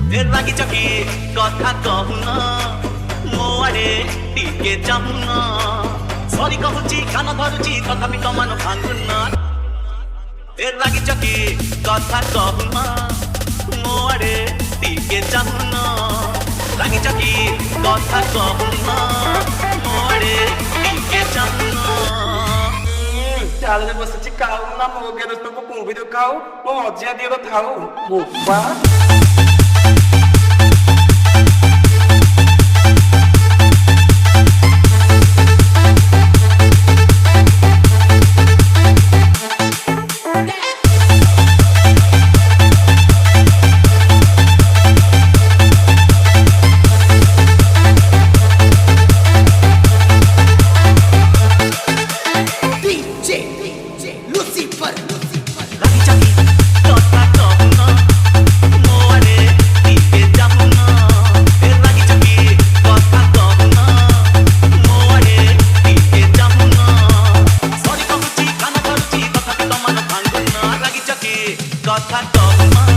ଏ ଲାଗିଛ କି କଥା କହୁନ ମୋ ଆଡ଼େ ଟିକେ ଚାହୁଁନ ସରି କହୁଛି କାନ ଧରୁଛି ତଥାପି ତମାନ ଭାଙ୍ଗୁନ ଏ ଲାଗିଛ କି କଥା କହୁନ ମୋ ଆଡ଼େ ଟିକେ ଚାହୁଁନ ଲାଗିଛ କି କଥା କହୁନ ମୋ ଆଡ଼େ ଟିକେ ଚାହୁଁନ ଚାଳରେ ବସିଛି କାଉ ନା ମୋ ଗେରସ୍ତକୁ କୁମ୍ଭୀର ଖାଉ ମୋ ମଝିଆ ଦିଅର ଥାଉ ବୋପା কথা কম